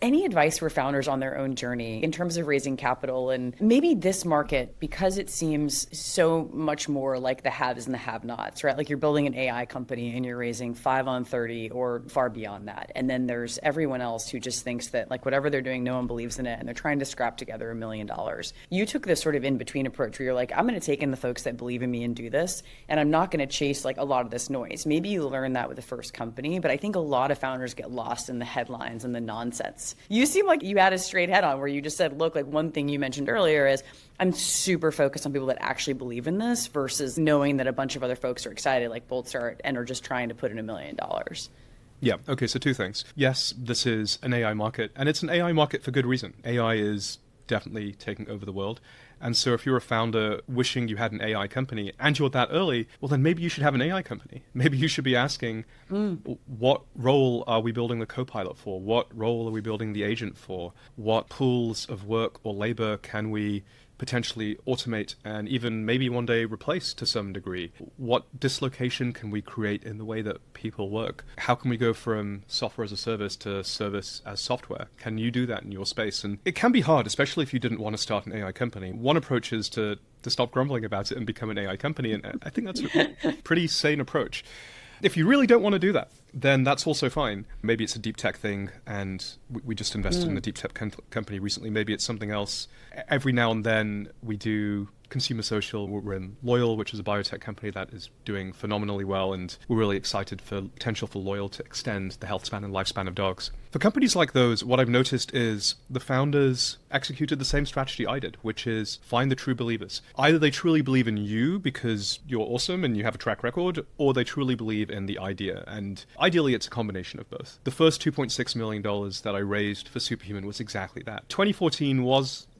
Any advice for founders on their own journey in terms of raising capital and maybe this market, because it seems so much more like the haves and the have-nots, right? Like you're building an AI company and you're raising 5 on 30 or far beyond that. And then there's everyone else who just thinks that like whatever they're doing, no one believes in it and they're trying to scrap together $1 million. You took this sort of in-between approach where you're like, I'm going to take in the folks that believe in me and do this, and I'm not going to chase like a lot of this noise. Maybe you learn that with the first company, but I think a lot of founders get lost in the headlines and the nonsense. You seem like you had a straight head on where you just said, look, like one thing you mentioned earlier is I'm super focused on people that actually believe in this versus knowing that a bunch of other folks are excited like Boltstart and are just trying to put in $1 million. Yeah, okay, so two things. Yes, this is an AI market, and it's an AI market for good reason. AI is definitely taking over the world. And so if you're a founder wishing you had an AI company and you're that early, well, then maybe you should have an AI company. Maybe you should be asking, what role are we building the copilot for? What role are we building the agent for? What pools of work or labor can we potentially automate and even maybe one day replace to some degree? What dislocation can we create in the way that people work? How can we go from software as a service to service as software? Can you do that in your space? And it can be hard, especially if you didn't want to start an AI company. One approach is to stop grumbling about it and become an AI company. And I think that's a pretty sane approach. If you really don't want to do that, then that's also fine. Maybe it's a deep tech thing, and we just invested in a deep tech company recently. Maybe it's something else. Every now and then we do consumer social. We're in Loyal, which is a biotech company that is doing phenomenally well, and we're really excited for potential for Loyal to extend the health span and lifespan of dogs. For companies like those, what I've noticed is the founders executed the same strategy I did, which is find the true believers. Either they truly believe in you because you're awesome and you have a track record, or they truly believe in the idea. And ideally, it's a combination of both. The first $2.6 million that I raised for Superhuman was exactly that. 2014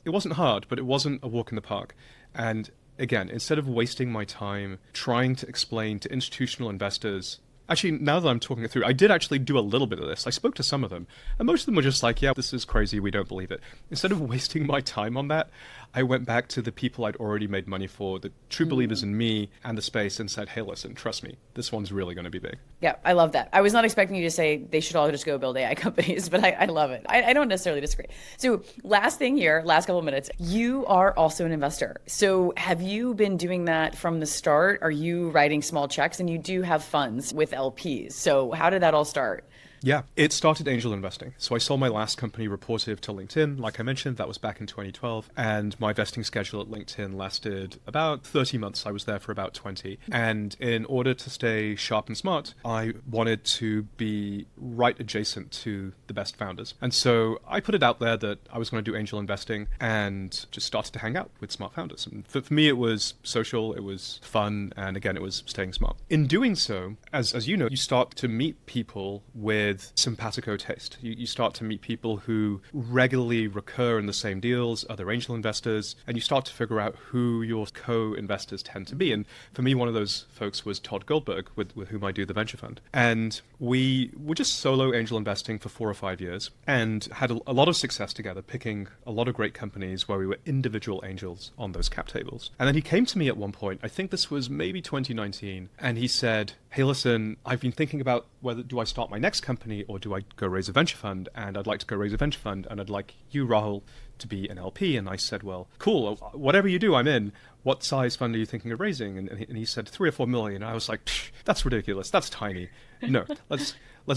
it wasn't hard, but it wasn't a walk in the park. And again, instead of wasting my time trying to explain to institutional investors, actually, now that I'm talking it through, I did actually do a little bit of this. I spoke to some of them, and most of them were just like, yeah, this is crazy, we don't believe it. Instead of wasting my time on that, I went back to the people I'd already made money for, the true believers in me and the space, and said, hey, listen, trust me, this one's really going to be big. Yeah, I love that. I was not expecting you to say they should all just go build AI companies, but I love it. I don't necessarily disagree. So last thing here, last couple of minutes, you are also an investor. So have you been doing that from the start? Are you writing small checks? And you do have funds with LPs. So how did that all start? Yeah, it started angel investing. So I sold my last company, Reportive, to LinkedIn. Like I mentioned, that was back in 2012. And my vesting schedule at LinkedIn lasted about 30 months. I was there for about 20. And in order to stay sharp and smart, I wanted to be right adjacent to the best founders. And so I put it out there that I was going to do angel investing and just started to hang out with smart founders. And for me, it was social, it was fun, and again, it was staying smart. In doing so, as you know, you start to meet people with simpatico taste. You start to meet people who regularly recur in the same deals, other angel investors, and you start to figure out who your co-investors tend to be. And for me, one of those folks was Todd Goldberg, with whom I do the venture fund. And we were just solo angel investing for 4 or 5 years and had a lot of success together, picking a lot of great companies where we were individual angels on those cap tables. And then he came to me at one point, I think this was maybe 2019, and he said, hey, listen, I've been thinking about whether do I start my next company or do I go raise a venture fund? And I'd like to go raise a venture fund, and I'd like you, Rahul, to be an LP. And I said, well, cool, whatever you do, I'm in. What size fund are you thinking of raising? And he said 3 or 4 million. And I was like, that's ridiculous. That's tiny. No, let's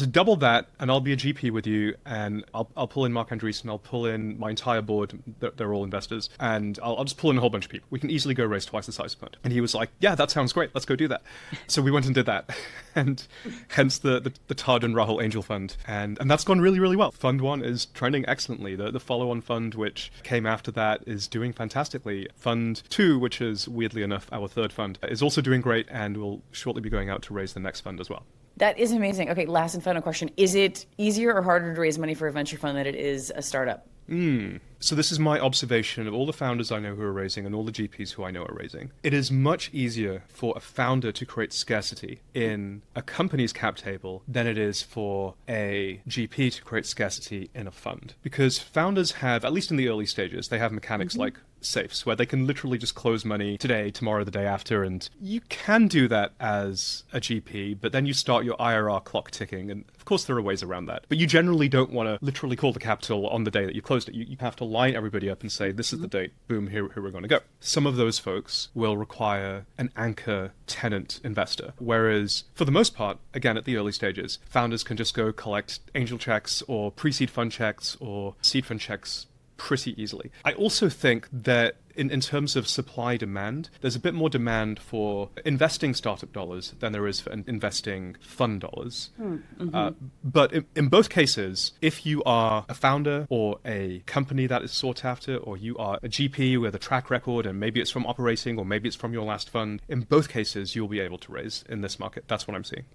double that, and I'll be a GP with you, and I'll pull in Mark Andreessen, I'll pull in my entire board, they're all investors, and I'll just pull in a whole bunch of people. We can easily go raise twice the size of fund. And he was like, yeah, that sounds great, let's go do that. So we went and did that, and hence the Todd and Rahul Angel Fund, and that's gone really, really well. Fund 1 is trending excellently. The follow-on fund, which came after that, is doing fantastically. Fund 2, which is, weirdly enough, our third fund, is also doing great, and will shortly be going out to raise the next fund as well. That is amazing. Okay, last and final question. Is it easier or harder to raise money for a venture fund than it is a startup? So this is my observation of all the founders I know who are raising and all the GPs who I know are raising. It is much easier for a founder to create scarcity in a company's cap table than it is for a GP to create scarcity in a fund. Because founders have, at least in the early stages, they have mechanics like safes where they can literally just close money today, tomorrow, the day after. And you can do that as a GP, but then you start your IRR clock ticking. And of course, there are ways around that. But you generally don't want to literally call the capital on the day that you closed it. You have to line everybody up and say, this is the date, boom, here we're going to go. Some of those folks will require an anchor tenant investor. Whereas for the most part, again, at the early stages, founders can just go collect angel checks or pre-seed fund checks or seed fund checks pretty easily. I also think that in terms of supply demand, there's a bit more demand for investing startup dollars than there is for investing fund dollars. But in both cases, if you are a founder or a company that is sought after, or you are a GP with a track record, and maybe it's from operating or maybe it's from your last fund, in both cases, you'll be able to raise in this market. That's what I'm seeing.